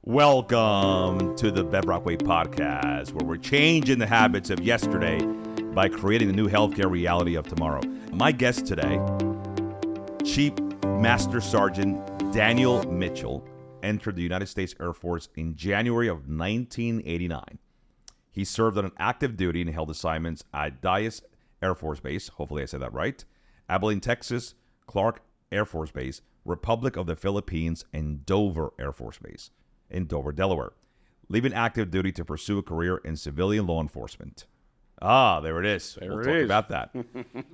Welcome to the Bedrock Way podcast, where we're changing the habits of yesterday by creating the new healthcare reality of tomorrow. My guest today, Chief Master Sergeant Daniel Mitchell, entered the United States Air Force in January of 1989. He served on an active duty and held assignments at Dyess Air Force Base, hopefully I said that right, Abilene, Texas, Clark Air Force Base, Republic of the Philippines, and Dover Air Force Base in Dover, Delaware, leaving active duty to pursue a career in civilian law enforcement. There it is. We'll talk about that.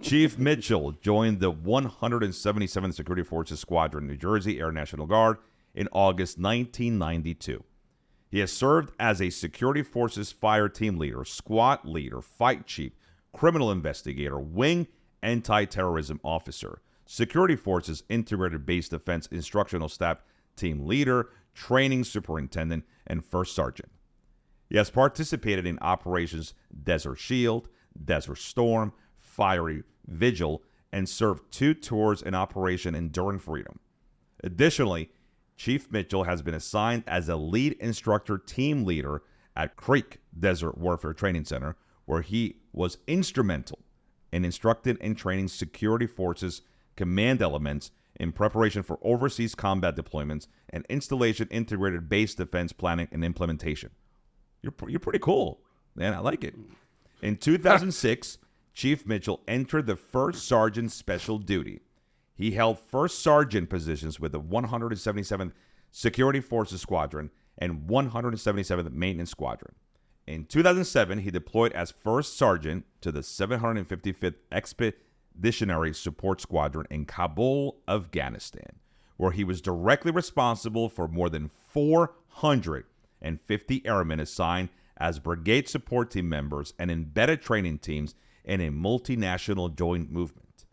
Chief Mitchell joined the 177th Security Forces Squadron, New Jersey Air National Guard in August 1992. He has served as a Security Forces Fire Team Leader, Squad Leader, Fight Chief, Criminal Investigator, Wing Anti-Terrorism Officer, Security Forces Integrated Base Defense Instructional Staff Team Leader, Training Superintendent, and First Sergeant. He has participated in Operations Desert Shield, Desert Storm, Fiery Vigil, and served 2 tours in Operation Enduring Freedom. Additionally, Chief Mitchell has been assigned as a lead instructor team leader at Creek Desert Warfare Training Center, where he was instrumental in instructing and training security forces command elements in preparation for overseas combat deployments and installation integrated base defense planning and implementation. You're pretty cool, man. I like it. In 2006, Chief Mitchell entered the First Sergeant Special Duty. He held First Sergeant positions with the 177th Security Forces Squadron and 177th Maintenance Squadron. In 2007, he deployed as First Sergeant to the 755th Expeditionary Support Squadron in Kabul, Afghanistan, where he was directly responsible for more than 450 airmen assigned as brigade support team members and embedded training teams in a multinational joint movement.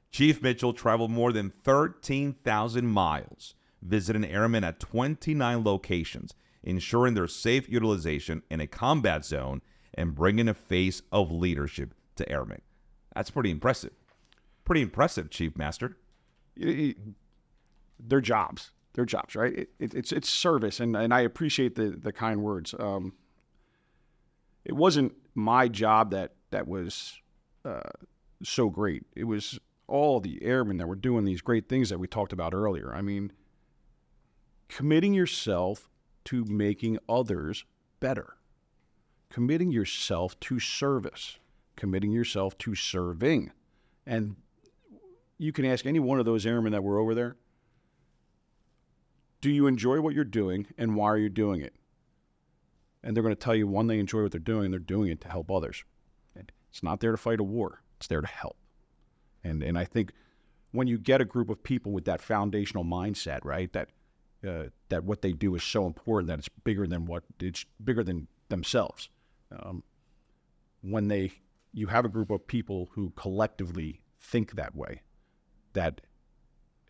Chief Mitchell traveled more than 13,000 miles, visiting airmen at 29 locations, ensuring their safe utilization in a combat zone and bringing a face of leadership to airmen. That's pretty impressive. Pretty impressive, Chief Master. Their jobs, right? It's service, and I appreciate the kind words. It wasn't my job that was so great. It was all the airmen that were doing these great things that we talked about earlier. I mean, committing yourself to making others better, committing yourself to service, committing yourself to serving. And you can ask any one of those airmen that were over there, do you enjoy what you're doing, and why are you doing it? And they're going to tell you, one, they enjoy what they're doing it to help others. It's not there to fight a war. It's there to help. And I think when you get a group of people with that foundational mindset, right, that what they do is so important that it's bigger than themselves. When you have a group of people who collectively think that way, that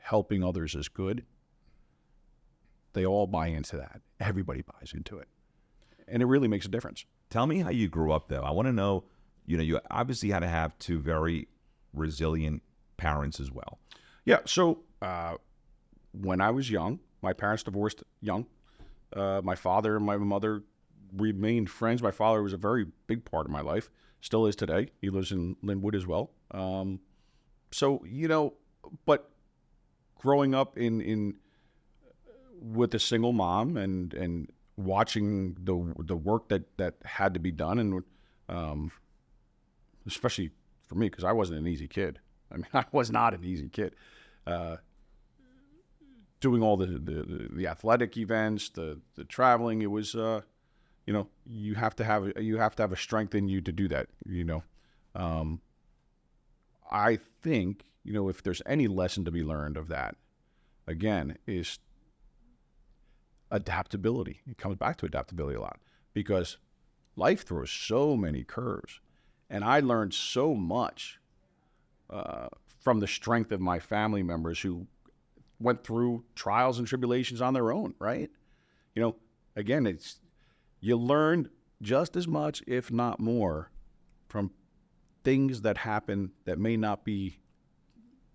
helping others is good, they all buy into that. Everybody buys into it. And it really makes a difference. Tell me how you grew up, though. I want to know, you obviously had to have 2 very resilient parents as well. Yeah, so when I was young, my parents divorced young. My father and my mother remained friends. My father was a very big part of my life, still is today. He lives in Linwood as well. But growing up with a single mom and watching the work that had to be done, and especially for me, because I wasn't an easy kid. I mean, I was not an easy kid. Doing all the athletic events, the traveling, it was you have to have a strength in you to do that. I think if there's any lesson to be learned of that, again, is adaptability. It comes back to adaptability a lot, because life throws so many curves, and I learned so much from the strength of my family members who went through trials and tribulations on their own, right? Again, you learn just as much, if not more, from things that happen that may not be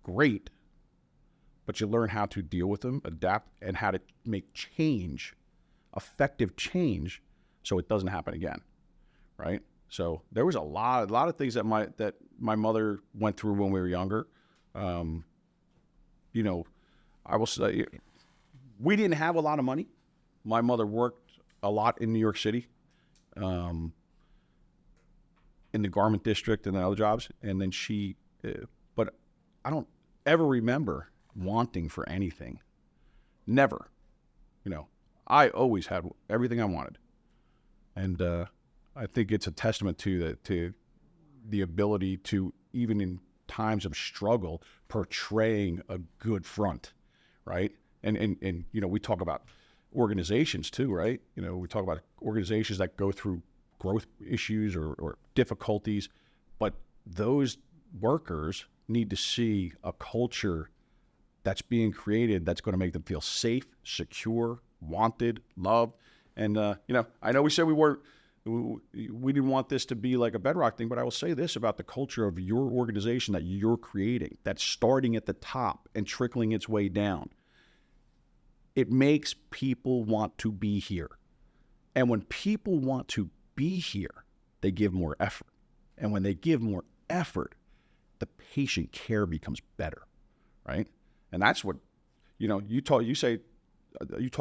great, but you learn how to deal with them, adapt, and how to make change effective change so it doesn't happen again, right? So there was a lot of things that my mother went through when we were younger. You know, I will say we didn't have a lot of money. My mother worked a lot in New York City, in the garment district and other jobs. And then but I don't ever remember wanting for anything. Never. You know, I always had everything I wanted. And I think it's a testament to the ability to, even in times of struggle, portraying a good front, right? And you know, we talk about organizations too, right? You know, we talk about organizations that go through growth issues or difficulties, but those workers need to see a culture that's being created that's going to make them feel safe, secure, wanted, loved. And you know, I know we said we didn't want this to be like a Bedrock thing, but I will say this about the culture of your organization that you're creating, that's starting at the top and trickling its way down. It makes people want to be here. And when people want to be here, they give more effort. And when they give more effort, the patient care becomes better, right? And that's what, you know, you talk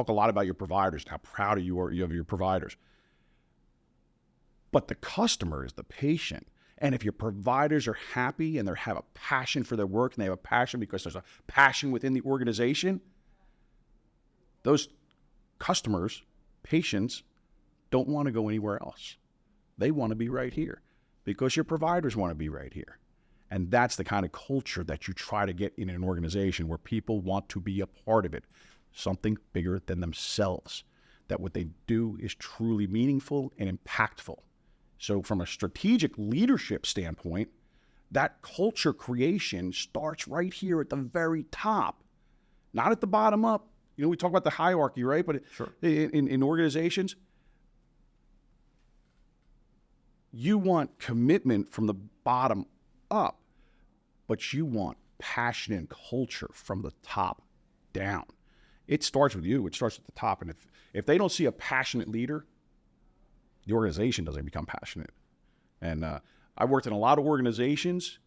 a lot about your providers and how proud you are of your providers. But the customer is the patient. And if your providers are happy and they have a passion for their work and they have a passion because there's a passion within the organization, those customers, patients, don't want to go anywhere else. They want to be right here because your providers want to be right here. And that's the kind of culture that you try to get in an organization where people want to be a part of it, something bigger than themselves, that what they do is truly meaningful and impactful. So from a strategic leadership standpoint, that culture creation starts right here at the very top, not at the bottom up. You know, we talk about the hierarchy, right? But sure. in organizations, you want commitment from the bottom up, but you want passion and culture from the top down. It starts with you. It starts at the top. And if they don't see a passionate leader, the organization doesn't become passionate. And I worked in a lot of organizations,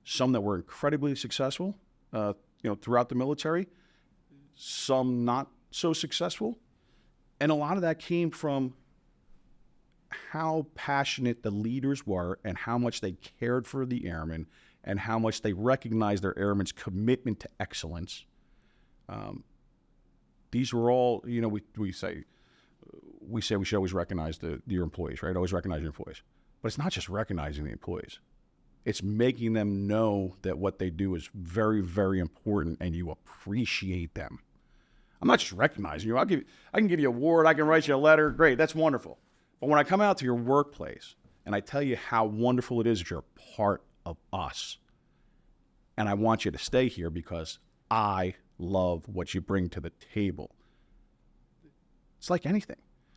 some that were incredibly successful, you know, throughout the military, some not so successful. And a lot of that came from how passionate the leaders were and how much they cared for the airmen and how much they recognized their airmen's commitment to excellence. These were all, you know, we say we should always recognize your employees, right? Always recognize your employees. But it's not just recognizing the employees. It's making them know that what they do is very, very important and you appreciate them. I'm not just recognizing you. I can give you an award. I can write you a letter. Great. That's wonderful. But when I come out to your workplace and I tell you how wonderful it is that you're a part of us, and I want you to stay here because I love what you bring to the table. It's like anything.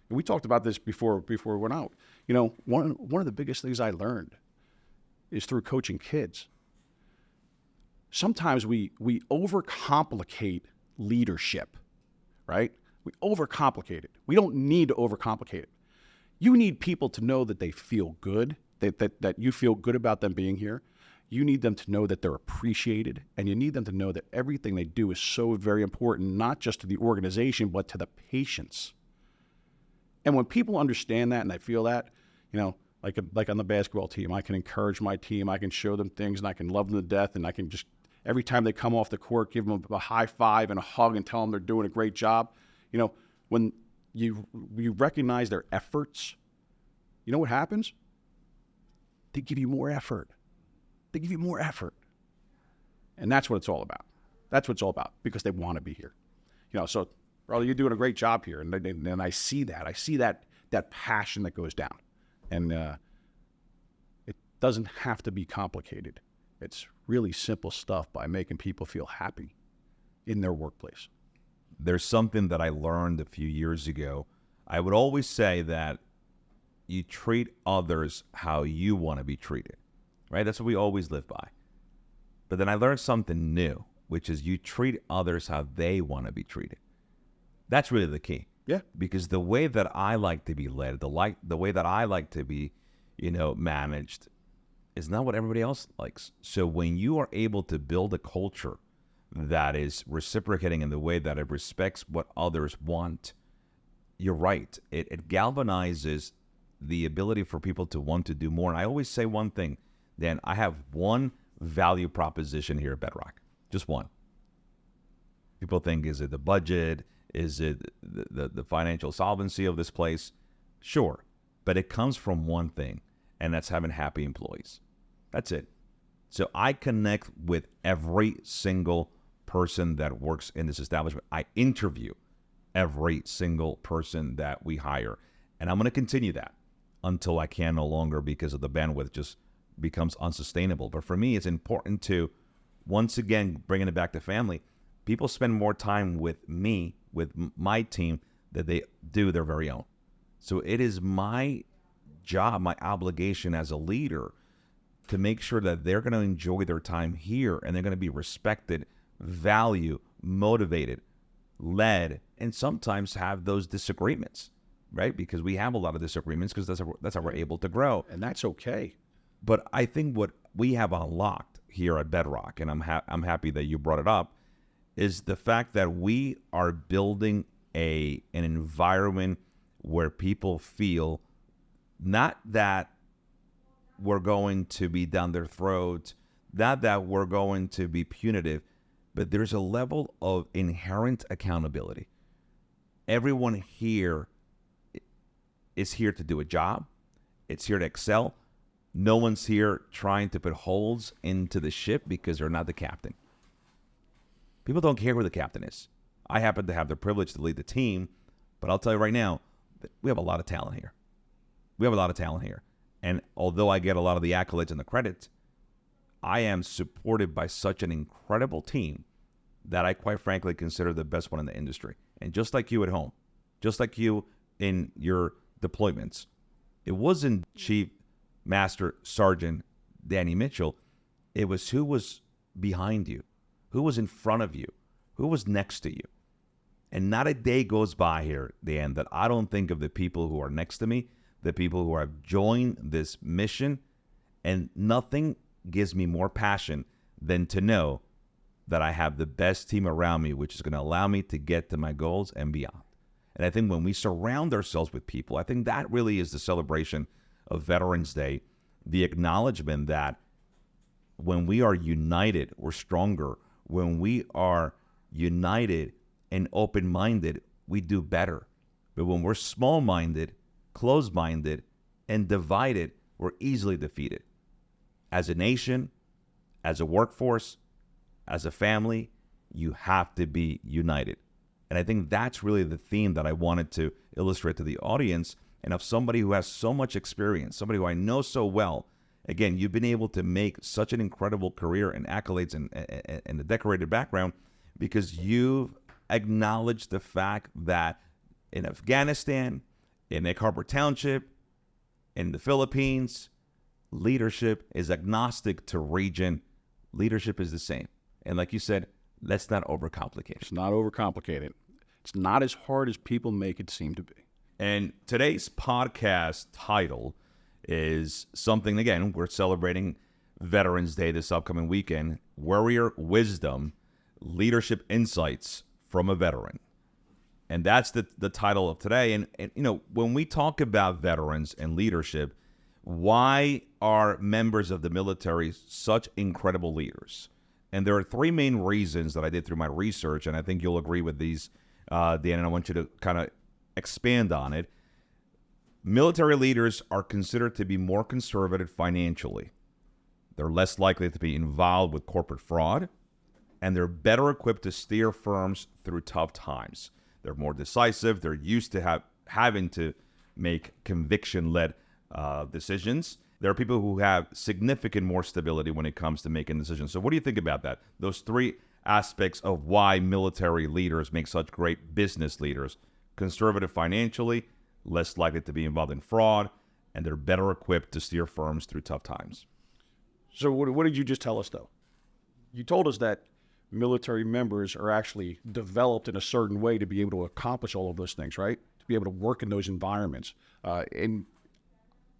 We talked about this before we went out. You know, one of the biggest things I learned is through coaching kids. Sometimes we overcomplicate leadership, right? We overcomplicate it. We don't need to overcomplicate it. You need people to know that they feel good, that you feel good about them being here. You need them to know that they're appreciated, and you need them to know that everything they do is so very important, not just to the organization, but to the patients. And when people understand that and they feel that, you know, like on the basketball team, I can encourage my team, I can show them things, and I can love them to death, and I can just, every time they come off the court, give them a high five and a hug and tell them they're doing a great job. You know, when you recognize their efforts, you know what happens? They give you more effort. They give you more effort. And that's what it's all about. That's what it's all about, because they want to be here. You know, so, brother, you're doing a great job here. And I see that. I see that passion that goes down. And it doesn't have to be complicated. It's really simple stuff by making people feel happy in their workplace. There's something that I learned a few years ago. I would always say that you treat others how you want to be treated, right? That's what we always live by. But then I learned something new, which is you treat others how they want to be treated. That's really the key. Yeah. Because the way that I like to be led, the way that I like to be, managed, is not what everybody else likes. So when you are able to build a culture that is reciprocating in the way that it respects what others want, you're right. It galvanizes the ability for people to want to do more. And I always say one thing, Dan, I have one value proposition here at Bedrock, just one. People think, is it the budget? Is it the financial solvency of this place? Sure. But it comes from one thing, and that's having happy employees. That's it. So I connect with every single person that works in this establishment. I interview every single person that we hire. And I'm going to continue that until I can no longer, because of the bandwidth just becomes unsustainable. But for me, it's important to, once again, bringing it back to family, people spend more time with me, with my team, than they do their very own. So it is my job, my obligation as a leader, to make sure that they're going to enjoy their time here and they're going to be respected, valued, motivated, led, and sometimes have those disagreements, right? Because we have a lot of disagreements, because that's how we're able to grow. And that's okay. But I think what we have unlocked here at Bedrock, and I'm happy that you brought it up, is the fact that we are building an environment where people feel not that we're going to be down their throats, not that we're going to be punitive, but there's a level of inherent accountability. Everyone here is here to do a job. It's here to excel. No one's here trying to put holes into the ship because they're not the captain. People don't care who the captain is. I happen to have the privilege to lead the team, but I'll tell you right now, we have a lot of talent here. And although I get a lot of the accolades and the credit, I am supported by such an incredible team that I quite frankly consider the best one in the industry. And just like you at home, just like you in your deployments, it wasn't Chief Master Sergeant Danny Mitchell. It was who was behind you, who was in front of you, who was next to you. And not a day goes by here, Dan, that I don't think of the people who are next to me, the people who have joined this mission, and nothing gives me more passion than to know that I have the best team around me, which is going to allow me to get to my goals and beyond. And I think when we surround ourselves with people, I think that really is the celebration of Veterans Day, the acknowledgement that when we are united, we're stronger. When we are united and open-minded, we do better. But when we're small-minded, closed-minded, and divided, we're easily defeated. As a nation, as a workforce, as a family, you have to be united. And I think that's really the theme that I wanted to illustrate to the audience. And of somebody who has so much experience, somebody who I know so well, again, you've been able to make such an incredible career and accolades and a decorated background because you've acknowledged the fact that in Afghanistan, in Egg Harbor Township, in the Philippines, leadership is agnostic to region. Leadership is the same. And like you said, let's not overcomplicate it. It's not overcomplicated. It's not as hard as people make it seem to be. And today's podcast title is something, again, we're celebrating Veterans Day this upcoming weekend, Warrior Wisdom, Leadership Insights from a Veteran. And that's the title of today. And, you know, when we talk about veterans and leadership, why are members of the military such incredible leaders? And there are three main reasons that I did through my research, and I think you'll agree with these, Dan, and I want you to kind of expand on it. Military leaders are considered to be more conservative financially. They're less likely to be involved with corporate fraud, and they're better equipped to steer firms through tough times. They're more decisive. They're used to having to make conviction-led decisions. There are people who have significant more stability when it comes to making decisions. So what do you think about that? Those three aspects of why military leaders make such great business leaders: conservative financially, less likely to be involved in fraud, and they're better equipped to steer firms through tough times. So what did you just tell us, though? You told us that military members are actually developed in a certain way to be able to accomplish all of those things, right? To be able to work in those environments. And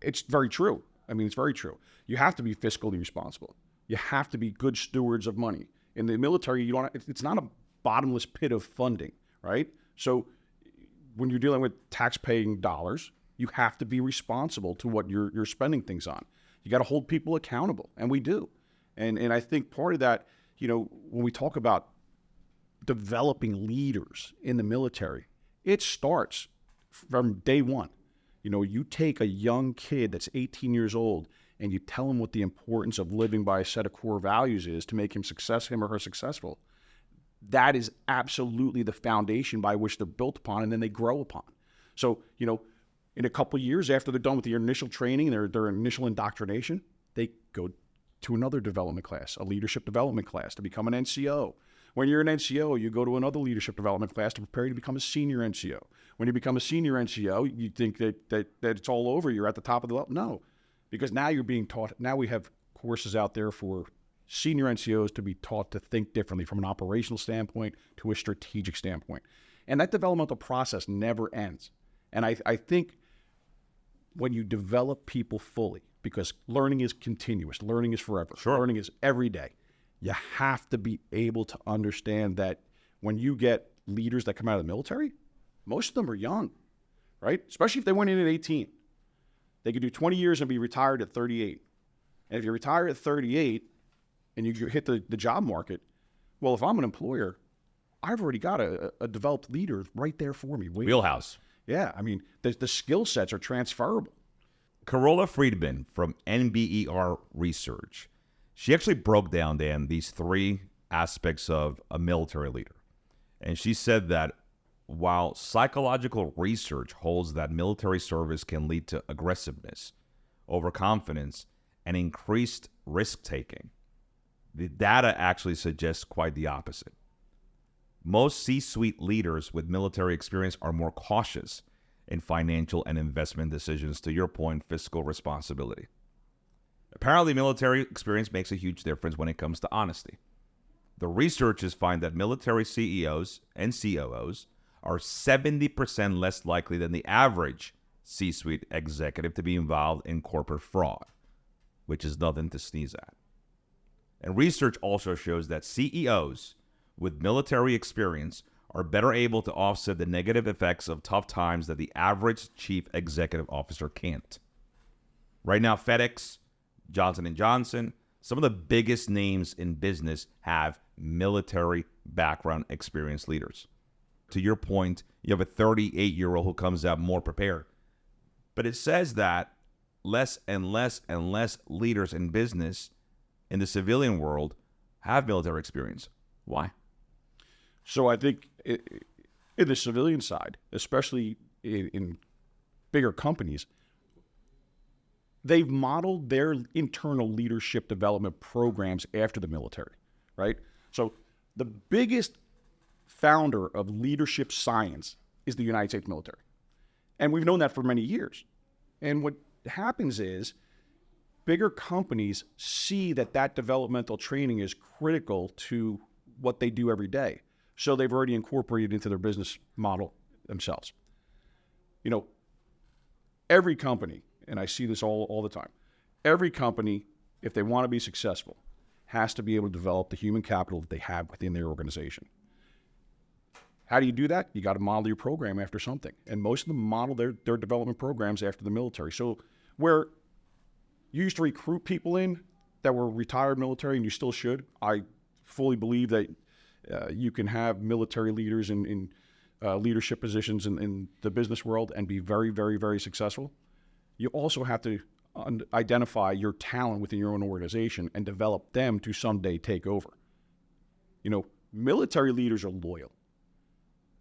it's very true. I mean, it's very true. You have to be fiscally responsible. You have to be good stewards of money. In the military, it's not a bottomless pit of funding, right? So when you're dealing with tax-paying dollars, you have to be responsible to what you're spending things on. You got to hold people accountable, and we do. And I think part of that, when we talk about developing leaders in the military, it starts from day one. You take a young kid that's 18 years old and you tell him what the importance of living by a set of core values is to make him or her successful. That is absolutely the foundation by which they're built upon, and then they grow upon. So, in a couple of years after they're done with their initial training, their initial indoctrination, they go to another development class, a leadership development class, to become an NCO. When you're an NCO, you go to another leadership development class to prepare you to become a senior NCO. When you become a senior NCO, you think that it's all over, you're at the top of the level. No, because now you're being taught, now we have courses out there for senior NCOs to be taught to think differently from an operational standpoint to a strategic standpoint. And that developmental process never ends. And I think when you develop people fully, because learning is continuous, learning is forever, learning is every day, you have to be able to understand that when you get leaders that come out of the military, most of them are young, right? Especially if they went in at 18. They could do 20 years and be retired at 38. And if you retire at 38 and you hit the job market, well, if I'm an employer, I've already got a developed leader right there for me. Wheelhouse. Yeah, I mean, the skill sets are transferable. Carola Friedman from NBER Research, she actually broke down, Dan, these three aspects of a military leader. And she said that while psychological research holds that military service can lead to aggressiveness, overconfidence, and increased risk-taking, the data actually suggests quite the opposite. Most C-suite leaders with military experience are more cautious in financial and investment decisions, to your point, fiscal responsibility. Apparently, military experience makes a huge difference when it comes to honesty. The researchers find that military CEOs and COOs are 70% less likely than the average C-suite executive to be involved in corporate fraud, which is nothing to sneeze at. And research also shows that CEOs with military experience are better able to offset the negative effects of tough times that the average chief executive officer can't. Right now, FedEx, Johnson & Johnson, some of the biggest names in business have military background experienced leaders. To your point, you have a 38-year-old who comes out more prepared. But it says that less and less and less leaders in business in the civilian world have military experience. Why? So I think in the civilian side, especially in bigger companies, they've modeled their internal leadership development programs after the military, right? So the biggest founder of leadership science is the United States military. And we've known that for many years. And what happens is bigger companies see that developmental training is critical to what they do every day. So they've already incorporated into their business model themselves. Every company, and I see this all the time, every company, if they want to be successful, has to be able to develop the human capital that they have within their organization. How do you do that? You got to model your program after something. And most of them model their development programs after the military. So where you used to recruit people in that were retired military, and you still should, I fully believe that you can have military leaders in leadership positions in the business world and be very, very, very successful. You also have to identify your talent within your own organization and develop them to someday take over. Military leaders are loyal.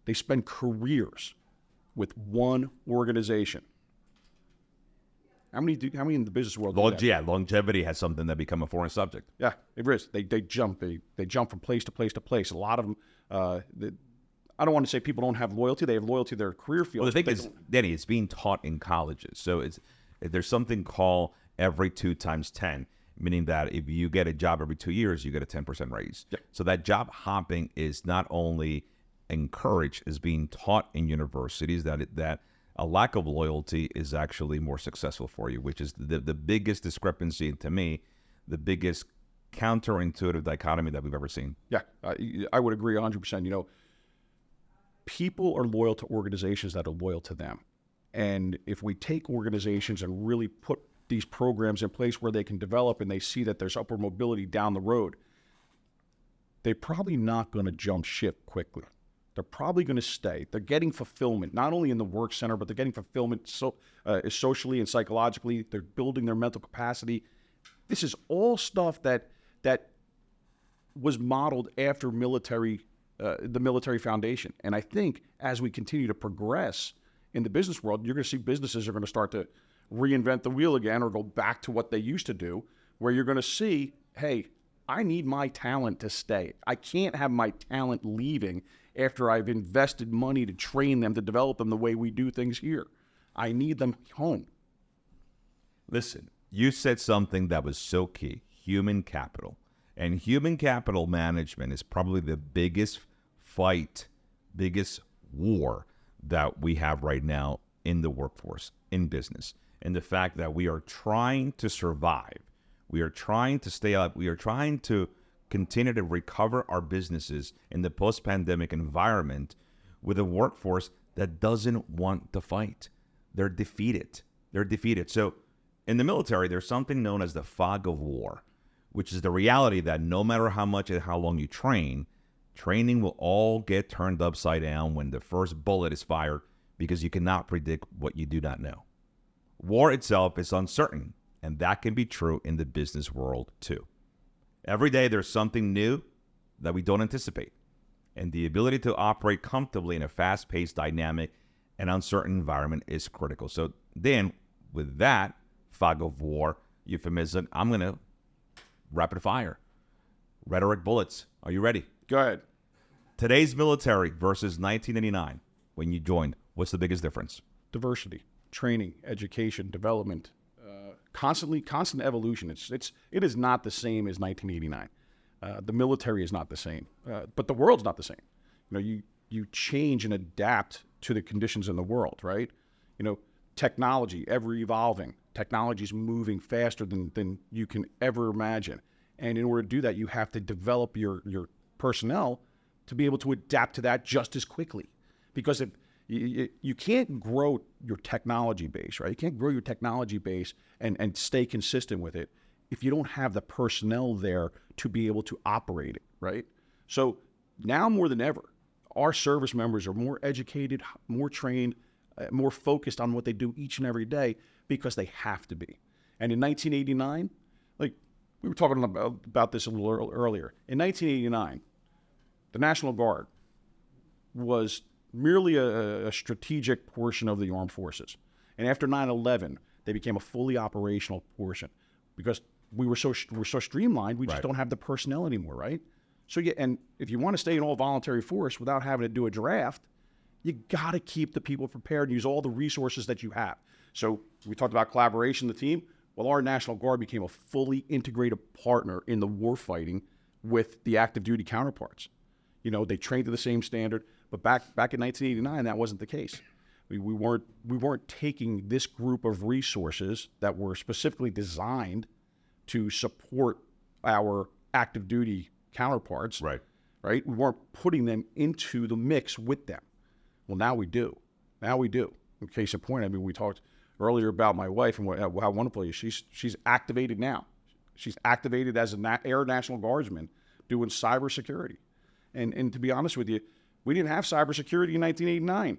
They spend careers with one organization. How many in the business world? Longevity has something that become a foreign subject. Yeah, it is. They jump. They jump from place to place to place. A lot of them. I don't want to say people don't have loyalty. They have loyalty to their career field. Well, the thing is, Denny, it's being taught in colleges. So there's something called every 2 times 10. meaning that if you get a job every 2 years, you get a 10% raise. Yep. So that job hopping is not only encouraged, is being taught in universities, that a lack of loyalty is actually more successful for you, which is the biggest discrepancy, to me, the biggest counterintuitive dichotomy that we've ever seen. Yeah, I would agree 100%. People are loyal to organizations that are loyal to them. And if we take organizations and really put these programs in place where they can develop and they see that there's upward mobility down the road, they're probably not going to jump ship quickly. They're probably going to stay. They're getting fulfillment, not only in the work center, but they're getting fulfillment socially and psychologically. They're building their mental capacity. This is all stuff that was modeled after the military foundation. And I think as we continue to progress in the business world, you're going to see businesses are going to start to reinvent the wheel again or go back to what they used to do, where you're going to see, hey, I need my talent to stay. I can't have my talent leaving after I've invested money to train them, to develop them the way we do things here. I need them home. Listen, you said something that was so key, human capital. And human capital management is probably the biggest fight, biggest war that we have right now in the workforce, in business. And the fact that we are trying to survive, we are trying to stay up, we are trying to continue to recover our businesses in the post-pandemic environment with a workforce that doesn't want to fight. They're defeated. So in the military, there's something known as the fog of war, which is the reality that no matter how much and how long you train, training will all get turned upside down when the first bullet is fired because you cannot predict what you do not know. War itself is uncertain, and that can be true in the business world too. Every day there's something new that we don't anticipate, and the ability to operate comfortably in a fast-paced, dynamic, and uncertain environment is critical. So then, with that fog of war euphemism, I'm going to rapid fire. Rhetoric bullets. Are you ready? Go ahead. Today's military versus 1989, when you joined, what's the biggest difference? Diversity, training, education, development, constant evolution. It is not the same as 1989. The military is not the same, but the world's not the same. You change and adapt to the conditions in the world, right? Technology, ever evolving. Technology is moving faster than you can ever imagine. And in order to do that, you have to develop your personnel to be able to adapt to that just as quickly. Because if you can't grow your technology base, right? You can't grow your technology base and stay consistent with it if you don't have the personnel there to be able to operate it, right? So now more than ever, our service members are more educated, more trained, more focused on what they do each and every day because they have to be. And in 1989, like we were talking about this a little earlier, in 1989, the National Guard was merely a strategic portion of the armed forces. And after 9/11, they became a fully operational portion because we're so streamlined, we just don't have the personnel anymore, right? So and if you want to stay an all-voluntary force without having to do a draft, you got to keep the people prepared and use all the resources that you have. So we talked about collaboration, the team. Well, our National Guard became a fully integrated partner in the war fighting with the active duty counterparts. They trained to the same standard, but back in 1989, that wasn't the case. We weren't taking this group of resources that were specifically designed to support our active duty counterparts. Right. We weren't putting them into the mix with them. Well, now we do. In case in point, we talked earlier about my wife and how wonderful she is. She's activated now. She's activated as an Air National Guardsman doing cybersecurity. And to be honest with you, we didn't have cybersecurity in 1989,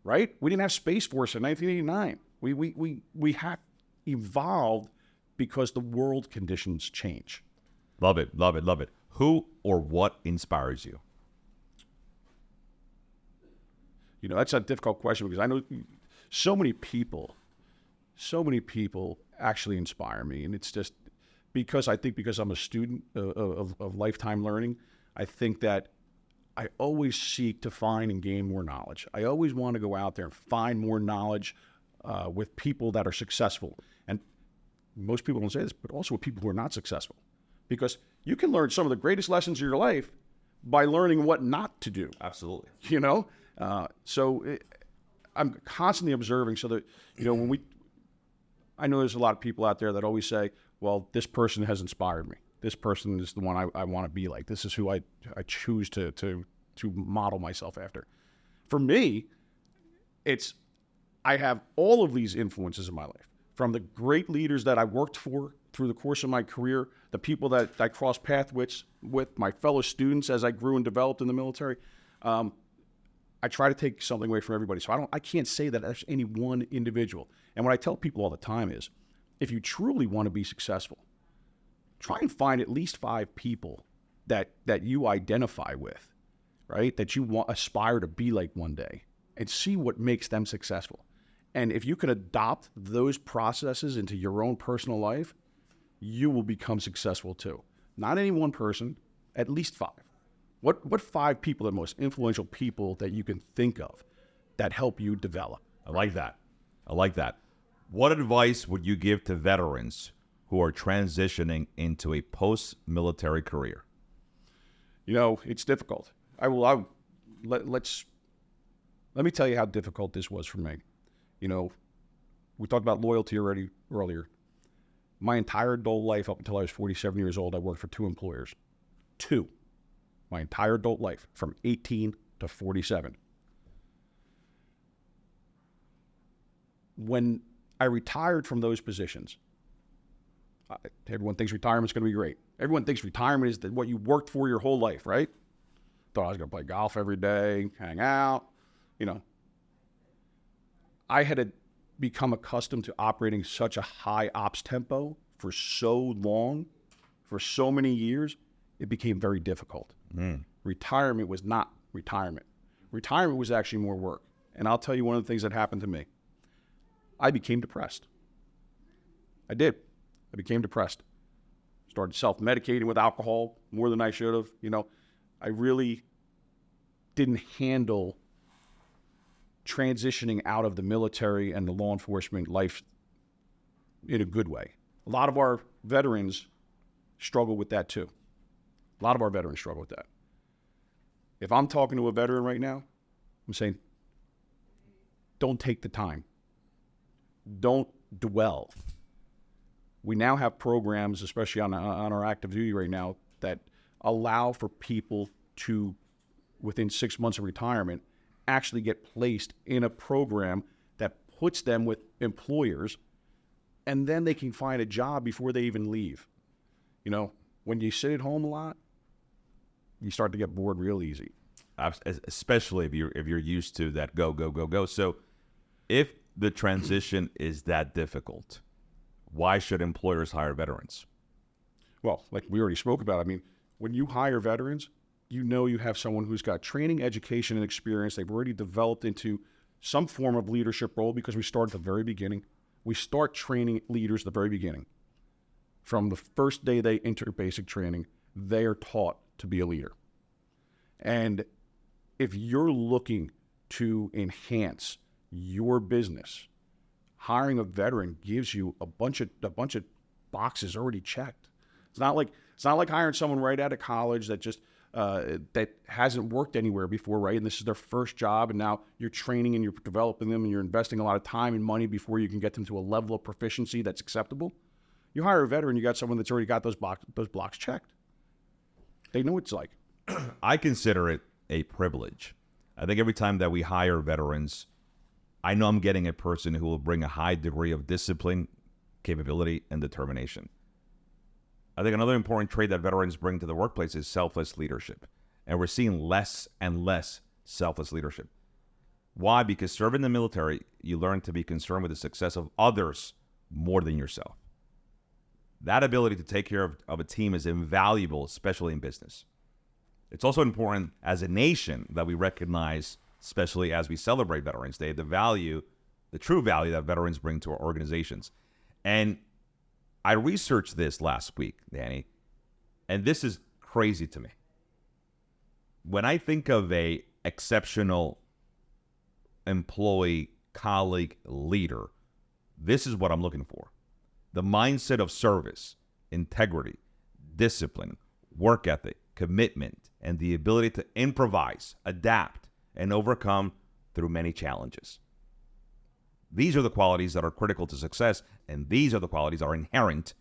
right? We didn't have Space Force in 1989. We have evolved because the world conditions change. Love it. Who or what inspires you? That's a difficult question because I know so many people actually inspire me. And it's just because I'm a student of lifetime learning, I think that I always seek to find and gain more knowledge. I always want to go out there and find more knowledge with people that are successful. And most people don't say this, but also with people who are not successful. Because you can learn some of the greatest lessons of your life by learning what not to do. Absolutely. You know? I'm constantly observing so that, I know there's a lot of people out there that always say, well, this person has inspired me. This person is the one I want to be like. This is who I choose to model myself after. For me, I have all of these influences in my life, from the great leaders that I worked for through the course of my career, the people that I crossed paths with my fellow students as I grew and developed in the military. I try to take something away from everybody. So I can't say that there's any one individual. And what I tell people all the time is, if you truly want to be successful, try and find at least 5 people that you identify with, right? That you aspire to be like one day, and see what makes them successful. And if you can adopt those processes into your own personal life, you will become successful too. Not any one person, at least 5. What 5 people are the most influential people that you can think of that help you develop? I like that. What advice would you give to veterans who are transitioning into a post-military career? It's difficult. Let me tell you how difficult this was for me. We talked about loyalty earlier. My entire adult life, up until I was 47 years old, I worked for 2 employers. 2. My entire adult life, from 18 to 47. When I retired from those positions, everyone thinks retirement's going to be great. Everyone thinks retirement is what you worked for your whole life, right? Thought I was going to play golf every day, hang out, I had become accustomed to operating such a high ops tempo for so long, for so many years, it became very difficult. Retirement was not retirement. Retirement was actually more work. And I'll tell you one of the things that happened to me. I became depressed. I did. I became depressed. Started self-medicating with alcohol more than I should have. I really didn't handle transitioning out of the military and the law enforcement life in a good way. A lot of our veterans struggle with that too. If I'm talking to a veteran right now, I'm saying, don't take the time. Don't dwell. We now have programs, especially on our active duty right now, that allow for people to, within 6 months of retirement, actually get placed in a program that puts them with employers, and then they can find a job before they even leave. When you sit at home a lot, you start to get bored real easy. Especially if you're used to that go. So if the transition is that difficult, why should employers hire veterans? Well, like we already spoke about, when you hire veterans, you have someone who's got training, education, and experience. They've already developed into some form of leadership role, because we start at the very beginning. We start training leaders at the very beginning. From the first day they enter basic training, they are taught to be a leader. And if you're looking to enhance your business, hiring a veteran gives you a bunch of boxes already checked. It's not like hiring someone right out of college that just that hasn't worked anywhere before, right? And this is their first job, and now you're training and you're developing them, and you're investing a lot of time and money before you can get them to a level of proficiency that's acceptable. You hire a veteran, you got someone that's already got those blocks checked. They know what it's like. I consider it a privilege. I think every time that we hire veterans, I know I'm getting a person who will bring a high degree of discipline, capability, and determination. I think another important trait that veterans bring to the workplace is selfless leadership. And we're seeing less and less selfless leadership. Why? Because serving in the military, you learn to be concerned with the success of others more than yourself. That ability to take care of a team is invaluable, especially in business. It's also important as a nation that we recognize, especially as we celebrate Veterans Day, the true value that veterans bring to our organizations. And I researched this last week, Danny, and this is crazy to me. When I think of a exceptional employee, colleague, leader, this is what I'm looking for. The mindset of service, integrity, discipline, work ethic, commitment, and the ability to improvise, adapt, and overcome through many challenges. These are the qualities that are critical to success, and these are the qualities that are inherent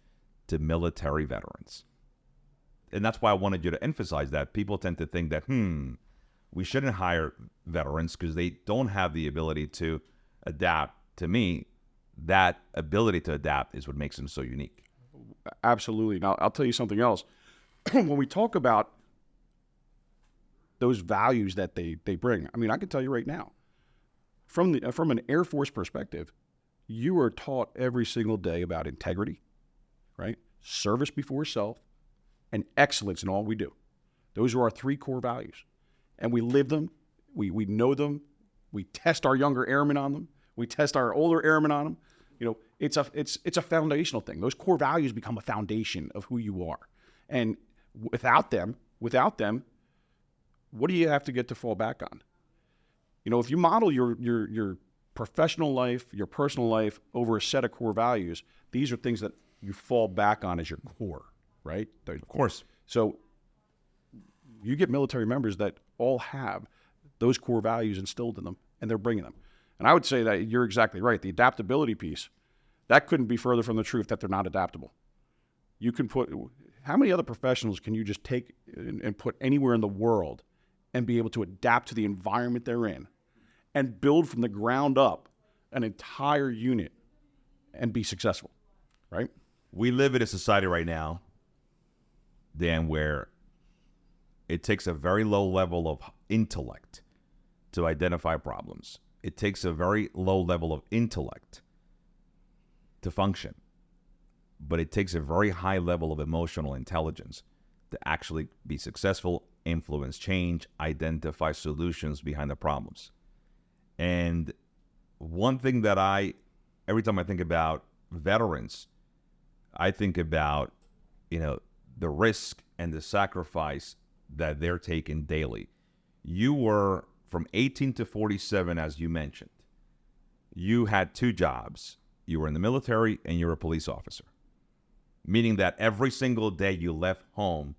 to military veterans. And that's why I wanted you to emphasize that. People tend to think that, we shouldn't hire veterans because they don't have the ability to adapt. To me, that ability to adapt is what makes them so unique. Absolutely. Now, I'll tell you something else. When we talk about those values that they bring, I mean, I can tell you right now, from an Air Force perspective, you are taught every single day about integrity, right? Service before self, and excellence in all we do. Those are our 3 core values. And we live them, we know them, we test our younger airmen on them, we test our older airmen on them. You know, it's a foundational thing. Those core values become a foundation of who you are. And without them, what do you have to get to fall back on? You know, if you model your professional life, your personal life over a set of core values, these are things that you fall back on as your core, right? Of course. So you get military members that all have those core values instilled in them, and they're bringing them. And I would say that you're exactly right. The adaptability piece, that couldn't be further from the truth that they're not adaptable. You can how many other professionals can you just take and put anywhere in the world and be able to adapt to the environment they're in and build from the ground up an entire unit and be successful, right? We live in a society right now, Dan, where it takes a very low level of intellect to identify problems. It takes a very low level of intellect to function. But it takes a very high level of emotional intelligence to actually be successful, influence change, identify solutions behind the problems. And one thing that every time I think about veterans, I think about, the risk and the sacrifice that they're taking daily. You were from 18 to 47, as you mentioned. You had 2 jobs. You were in the military and you were a police officer. Meaning that every single day you left home,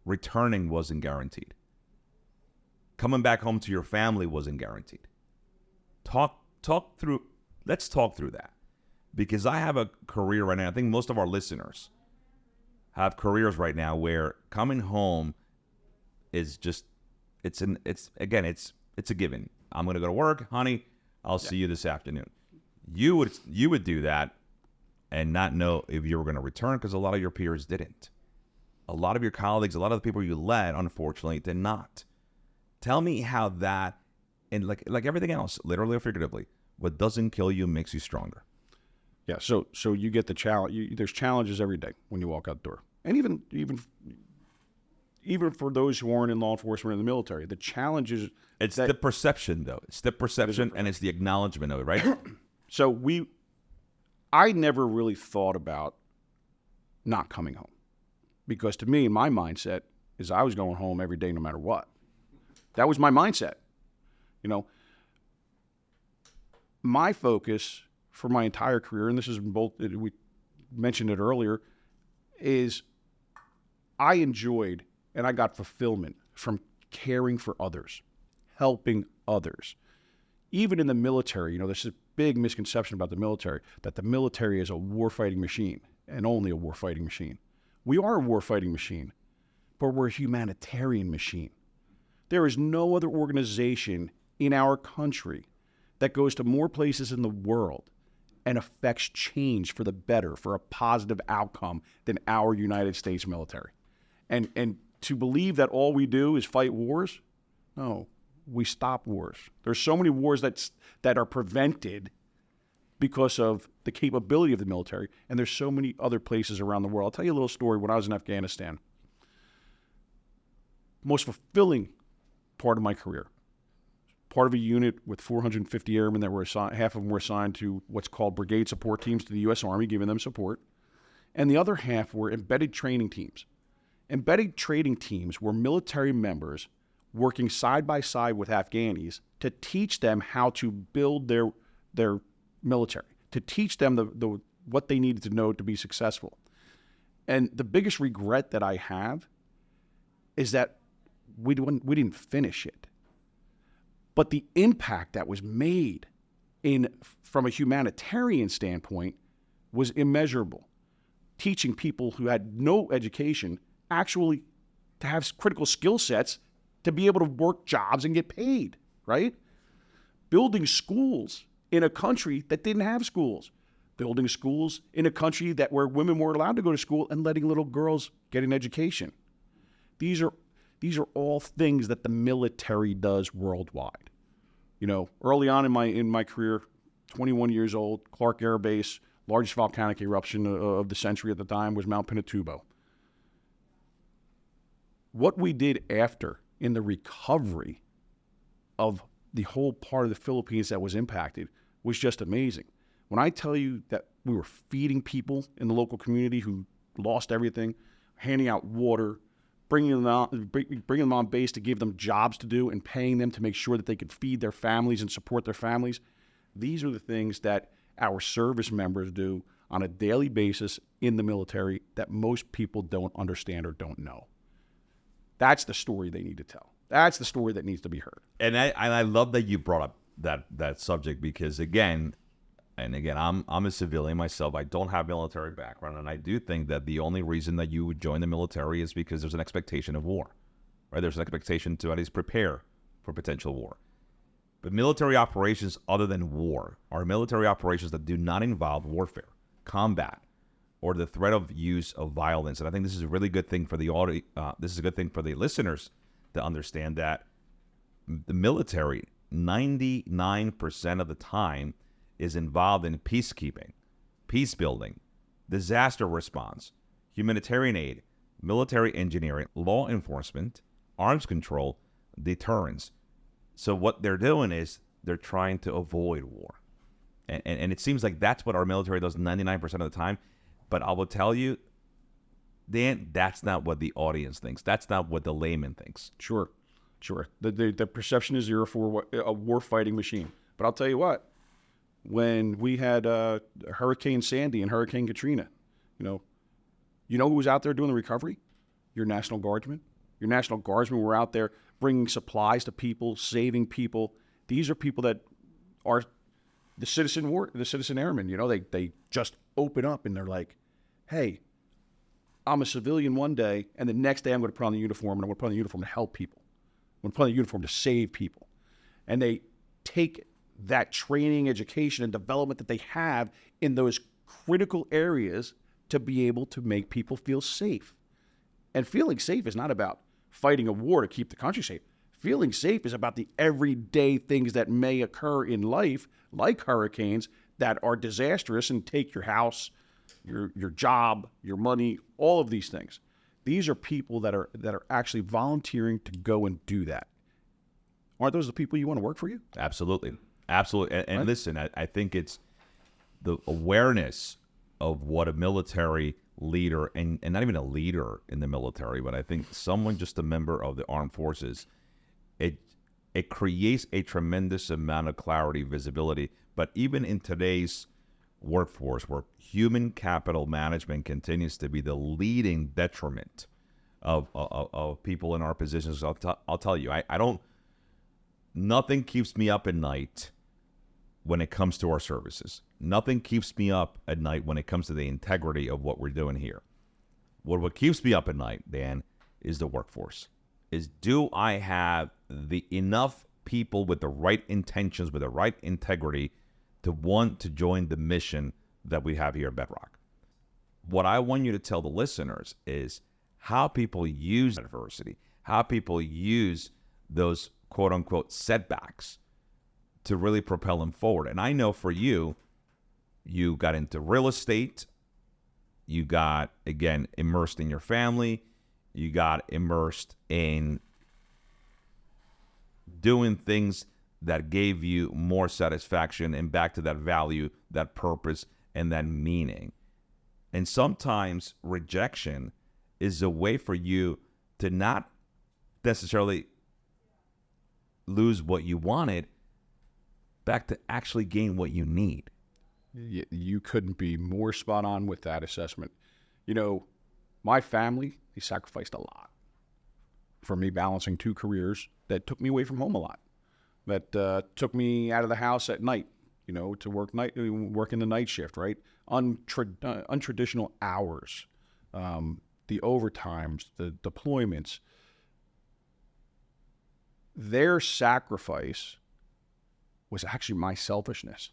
returning wasn't guaranteed. Coming back home to your family wasn't guaranteed. Let's talk through that. Because I have a career right now. I think most of our listeners have careers right now where coming home is just, it's a given. I'm going to go to work, honey. I'll see you this afternoon. You would do that and not know if you were going to return, because a lot of your peers didn't. A lot of your colleagues, a lot of the people you led, unfortunately, did not. Tell me how that, and like everything else, literally or figuratively, what doesn't kill you makes you stronger. Yeah, so you get the challenge. There's challenges every day when you walk out the door, and even for those who aren't in law enforcement or in the military, the challenges. It's the perception, though. It's the perception, and it's the acknowledgement of it, right? So I never really thought about not coming home, because to me, my mindset is I was going home every day, no matter what. That was my mindset. My focus for my entire career, and this is both, we mentioned it earlier, is I enjoyed and I got fulfillment from caring for others, helping others. Even in the military, there's this big misconception about the military, that the military is a warfighting machine and only a warfighting machine. We are a warfighting machine, but we're a humanitarian machine. There is no other organization in our country that goes to more places in the world and affects change for the better, for a positive outcome, than our United States military. And to believe that all we do is fight wars, no, we stop wars. There's so many wars that are prevented because of the capability of the military, and there's so many other places around the world. I'll tell you a little story. When I was in Afghanistan, the most fulfilling part of my career, part of a unit with 450 airmen that were assigned, half of them were assigned to what's called brigade support teams to the U.S. Army, giving them support. And the other half were embedded training teams. Embedded training teams were military members working side by side with Afghanis to teach them how to build their military, to teach them the what they needed to know to be successful. And the biggest regret that I have is that we didn't finish it. But the impact that was made from a humanitarian standpoint was immeasurable. Teaching people who had no education actually to have critical skill sets to be able to work jobs and get paid, right? Building schools in a country that didn't have schools. Building schools in a country where women weren't allowed to go to school and letting little girls get an education. These are all things that the military does worldwide. You know, early on in my career, 21 years old, Clark Air Base, largest volcanic eruption of the century at the time was Mount Pinatubo. What we did after in the recovery of the whole part of the Philippines that was impacted was just amazing. When I tell you that we were feeding people in the local community who lost everything, handing out water, bringing them on base to give them jobs to do and paying them to make sure that they could feed their families and support their families, these are the things that our service members do on a daily basis in the military that most people don't understand or don't know. That's the story they need to tell. That's the story that needs to be heard. And I love that you brought up that subject because again, I'm a civilian myself. I don't have military background, and I do think that the only reason that you would join the military is because there's an expectation of war, right? There's an expectation to at least prepare for potential war. But military operations other than war are military operations that do not involve warfare, combat, or the threat of use of violence. And I think this is a really good thing for the this is a good thing for the listeners to understand that the military, 99% of the time, is involved in peacekeeping, peace building, disaster response, humanitarian aid, military engineering, law enforcement, arms control, deterrence. So what they're doing is they're trying to avoid war. And it seems like that's what our military does 99% of the time. But I will tell you, Dan, that's not what the audience thinks. That's not what the layman thinks. Sure. The perception is you're for a war-fighting machine. But I'll tell you what, when we had Hurricane Sandy and Hurricane Katrina, you know who was out there doing the recovery? Your National Guardsmen. Your National Guardsmen were out there bringing supplies to people, saving people. These are people that are the citizen airmen. You know, they just open up and they're like, hey, I'm a civilian one day, and the next day I'm going to put on the uniform, and I'm going to put on the uniform to help people. I'm going to put on the uniform to save people. And they take that training, education, and development that they have in those critical areas to be able to make people feel safe. And feeling safe is not about fighting a war to keep the country safe. Feeling safe is about the everyday things that may occur in life, like hurricanes, that are disastrous and take your house, your job, your money, all of these things. These are people that are actually volunteering to go and do that. Aren't those the people you want to work for you? Absolutely. And right? Listen, I think it's the awareness of what a military leader, and not even a leader in the military, but I think someone just a member of the armed forces, it creates a tremendous amount of clarity, visibility. But even in today's workforce, where human capital management continues to be the leading detriment of people in our positions, I'll tell you, I don't. Nothing keeps me up at night when it comes to our services. Nothing keeps me up at night when it comes to the integrity of what we're doing here. What keeps me up at night, Dan, is the workforce. Is do I have the enough people with the right intentions, with the right integrity to want to join the mission that we have here at Bedrock? What I want you to tell the listeners is how people use adversity, how people use those quote-unquote setbacks to really propel them forward. And I know for you, you got into real estate, you got, again, immersed in your family, you got immersed in doing things that gave you more satisfaction and back to that value, that purpose, and that meaning. And sometimes rejection is a way for you to not necessarily lose what you wanted, back to actually gain what you need. You couldn't be more spot on with that assessment. You know, my family, they sacrificed a lot for me balancing 2 careers that took me away from home a lot, that took me out of the house at night, you know, to work in the night shift, right? Untraditional hours, the overtimes, the deployments. Their sacrifice was actually my selfishness.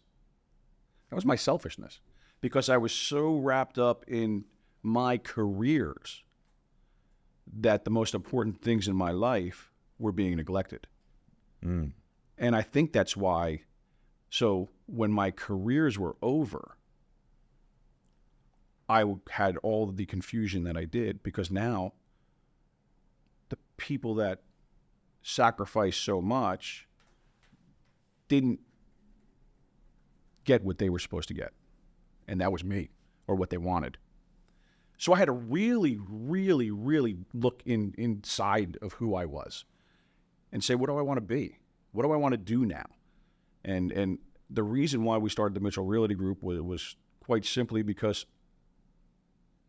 That was my selfishness, because I was so wrapped up in my careers that the most important things in my life were being neglected. And I think that's why, so when my careers were over, I had all of the confusion that I did, because now the people that sacrificed so much didn't get what they were supposed to get. And that was me, or what they wanted. So I had to really, really, really look inside of who I was and say, what do I want to be? What do I want to do now? And the reason why we started the Mitchell Realty Group was quite simply because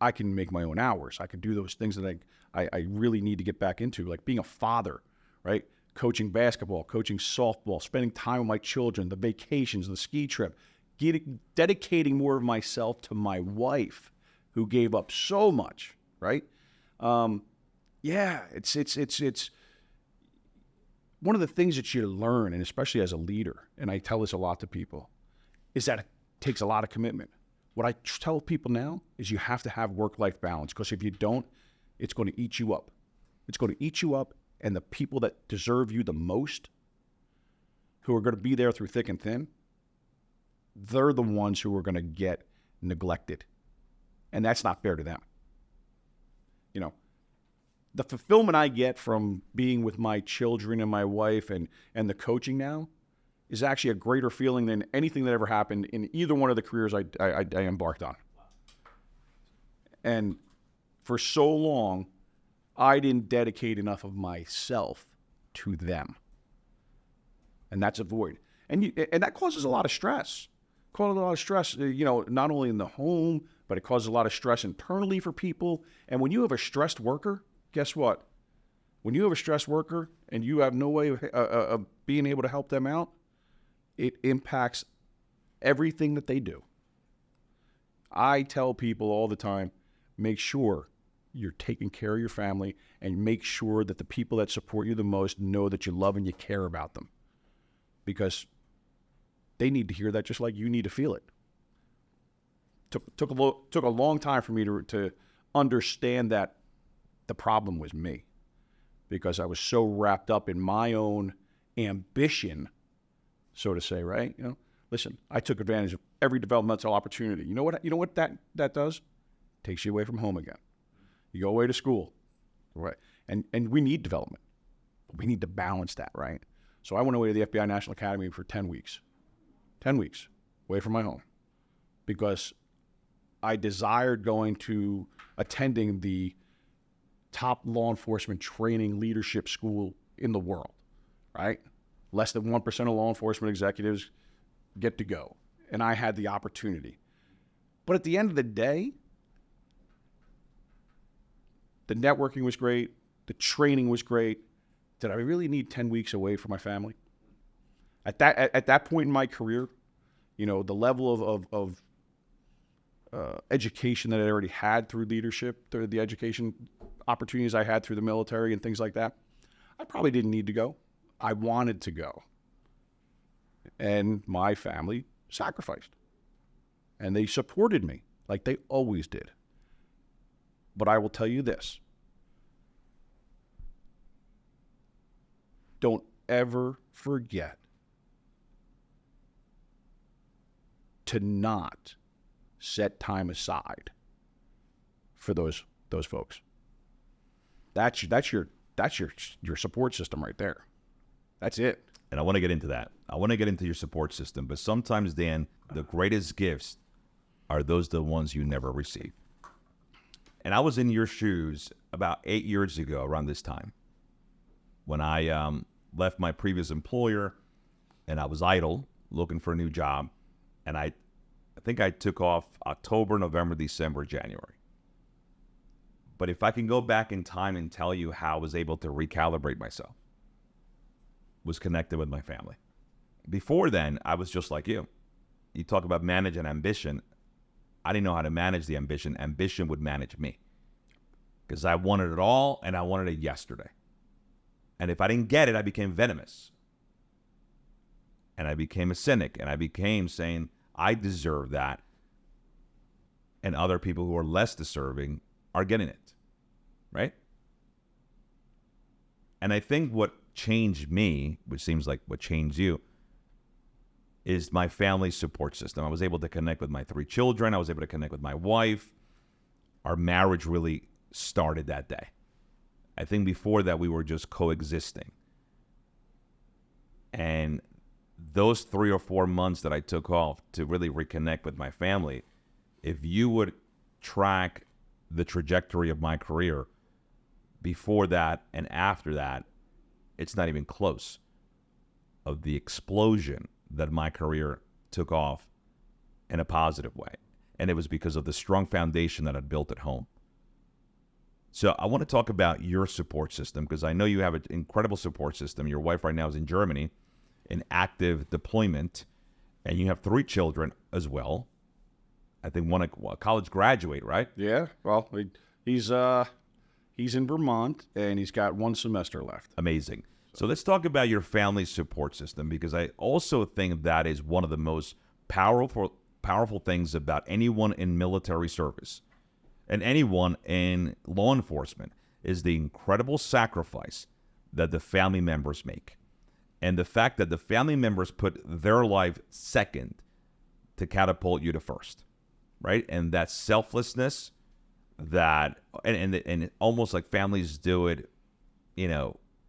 I can make my own hours. I can do those things that I really need to get back into, like being a father, right? Coaching basketball, coaching softball, spending time with my children, the vacations, the ski trip, dedicating more of myself to my wife, who gave up so much, right? It's one of the things that you learn, and especially as a leader, and I tell this a lot to people, is that it takes a lot of commitment. What I tell people now is you have to have work-life balance, because if you don't, it's going to eat you up. It's going to eat you up, and the people that deserve you the most, who are going to be there through thick and thin, they're the ones who are going to get neglected. And that's not fair to them. You know, the fulfillment I get from being with my children and my wife and the coaching now is actually a greater feeling than anything that ever happened in either one of the careers I embarked on. And for so long, I didn't dedicate enough of myself to them. And that's a void. And that causes a lot of stress. Causes a lot of stress, you know, not only in the home, but it causes a lot of stress internally for people. And when you have a stressed worker, guess what? When you have a stressed worker and you have no way of being able to help them out, it impacts everything that they do. I tell people all the time, make sure you're taking care of your family, and make sure that the people that support you the most know that you love and you care about them. Because they need to hear that just like you need to feel it. Took a long time for me to understand that the problem was me, because I was so wrapped up in my own ambition, so to say, right? You know, listen, I took advantage of every developmental opportunity. You know what that does? Takes you away from home again. You go away to school, right? And we need development. We need to balance that, right? So I went away to the FBI National Academy for 10 weeks. 10 weeks away from my home, because I desired attending the top law enforcement training leadership school in the world, right? Less than 1% of law enforcement executives get to go. And I had the opportunity. But at the end of the day, the networking was great. The training was great. Did I really need 10 weeks away from my family? At that point in my career, you know, the level of education that I already had through leadership, through the education opportunities I had through the military and things like that, I probably didn't need to go. I wanted to go. And my family sacrificed. And they supported me like they always did. But I will tell you this. Don't ever forget to not set time aside for those folks. That's your support system right there. That's it. And I want to get into that. I want to get into your support system. But sometimes, Dan, the greatest gifts are the ones you never receive. And I was in your shoes about 8 years ago around this time when I left my previous employer and I was idle looking for a new job. And I think I took off October, November, December, January. But if I can go back in time and tell you how I was able to recalibrate myself, was connected with my family. Before then, I was just like you. You talk about managing ambition. I didn't know how to manage the ambition. Ambition would manage me. Because I wanted it all, and I wanted it yesterday. And if I didn't get it, I became venomous. And I became a cynic. And I became saying, I deserve that. And other people who are less deserving are getting it. Right? And I think what changed me, which seems like what changed you, is my family support system. I was able to connect with my 3 children. I was able to connect with my wife. Our marriage really started that day. I think before that, we were just coexisting. And those 3 or 4 months that I took off to really reconnect with my family, if you would track the trajectory of my career before that and after that, it's not even close of the explosion that my career took off in a positive way. And it was because of the strong foundation that I'd built at home. So I want to talk about your support system, because I know you have an incredible support system. Your wife right now is in Germany in active deployment, and you have 3 children as well. I think one a college graduate, right? Yeah. Well, he's in Vermont, and he's got 1 semester left. Amazing. So let's talk about your family support system, because I also think that is one of the most powerful things about anyone in military service and anyone in law enforcement is the incredible sacrifice that the family members make. And the fact that the family members put their life second to catapult you to first, right? And that selflessness that, and almost like families do it,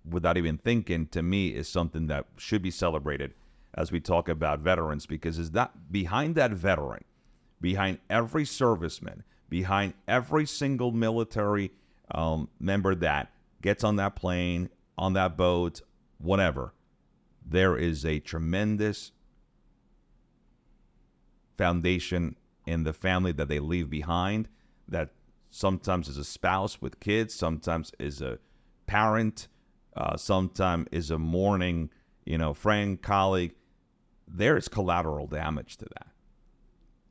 without even thinking, to me, is something that should be celebrated as we talk about veterans, because is that behind that veteran, behind every serviceman, behind every single military member that gets on that plane, on that boat, whatever, there is a tremendous foundation in the family that they leave behind, that sometimes is a spouse with kids, sometimes is a parent, sometimes is a mourning, friend, colleague. There's collateral damage to that.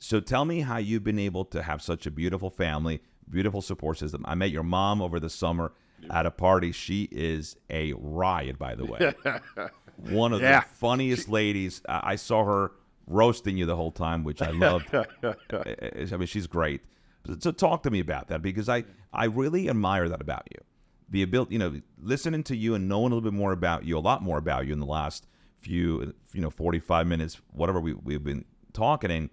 So tell me how you've been able to have such a beautiful family, beautiful support system. I met your mom over the summer at a party. She is a riot, by the way. One of the funniest ladies. I saw her roasting you the whole time, which I loved. I mean, she's great. So talk to me about that, because I really admire that about you. The ability, listening to you and knowing a little bit more about you, a lot more about you in the last few, 45 minutes, whatever we've been talking, and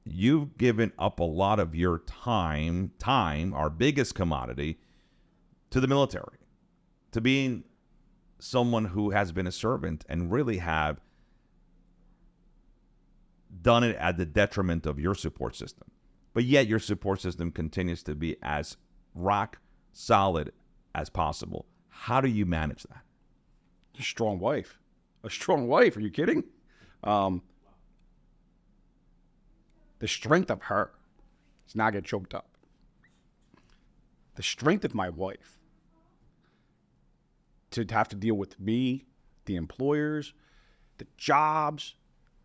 you've given up a lot of your time, our biggest commodity, to the military, to being someone who has been a servant and really have done it at the detriment of your support system. But yet your support system continues to be as rock solid as possible. How do you manage that? A strong wife. A strong wife. Are you kidding? The strength of her does not get choked up. The strength of my wife to have to deal with me, the employers, the jobs,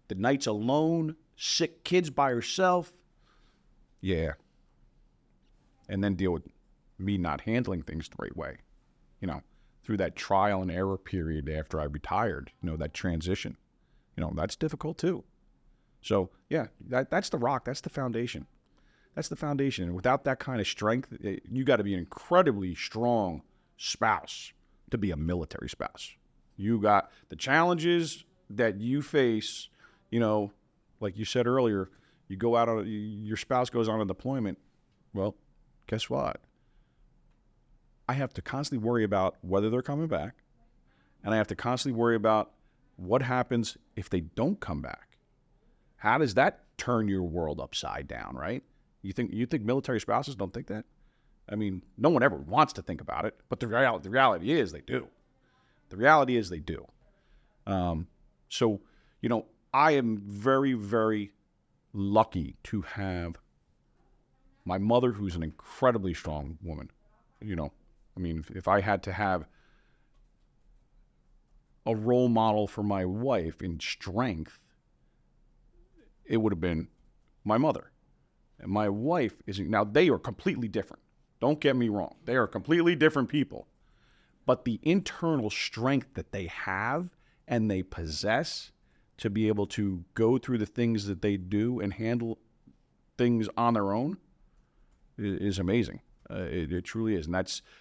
the nights alone, sick kids by herself. Yeah. And then deal with me not handling things the right way, through that trial and error period after I retired, that transition, that's difficult too. So yeah, that's the rock. That's the foundation. That's the foundation. And without that kind of strength, you got to be an incredibly strong spouse to be a military spouse. You got the challenges that you face, like you said earlier, you go out on, your spouse goes on a deployment. Well, guess what? I have to constantly worry about whether they're coming back, and I have to constantly worry about what happens if they don't come back. How does that turn your world upside down, right? You think military spouses don't think that? I mean, no one ever wants to think about it, but the reality is they do. The reality is they do. So, I am very, very lucky to have my mother, who's an incredibly strong woman. You know, I mean, if I had to have a role model for my wife in strength, it would have been my mother. And my wife now they are completely different. Don't get me wrong. They are completely different people. But the internal strength that they have and they possess to be able to go through the things that they do and handle things on their own is amazing. It truly is. And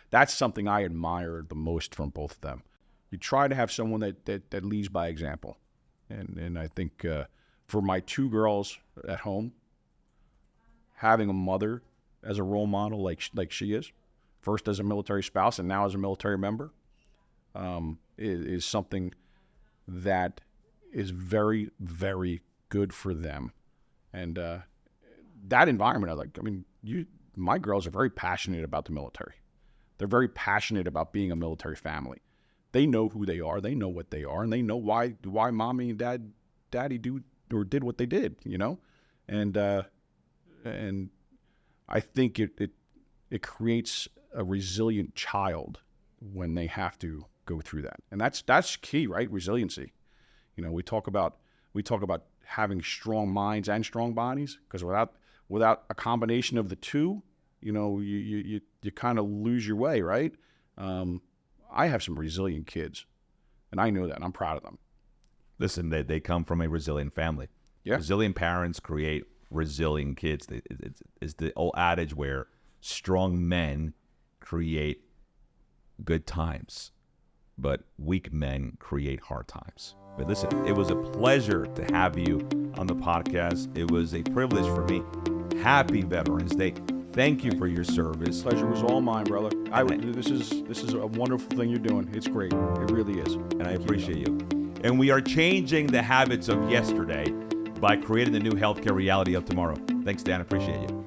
that's something I admire the most from both of them. You try to have someone that leads by example. And I think for my two girls at home, having a mother as a role model like she is, first as a military spouse and now as a military member, is something that is very, very good for them. And that environment, my girls are very passionate about the military. They're very passionate about being a military family. They know who they are. They know what they are, and they know why mommy and daddy did what they did. You know, and I think it creates a resilient child when they have to go through that, and that's key, right? Resiliency. You know, we talk about having strong minds and strong bodies, because without a combination of the two, you know, you kind of lose your way, right? I have some resilient kids, and I know that, and I'm proud of them. Listen, they come from a resilient family. Yeah. Resilient parents create resilient kids. It's the old adage where strong men create good times, but weak men create hard times. But listen, it was a pleasure to have you on the podcast. It was a privilege for me. Happy Veterans Day. Thank you for your service. Pleasure was all mine, brother. This is a wonderful thing you're doing. It's great. It really is. And I appreciate you. And we are changing the habits of yesterday by creating the new healthcare reality of tomorrow. Thanks, Dan. I appreciate you.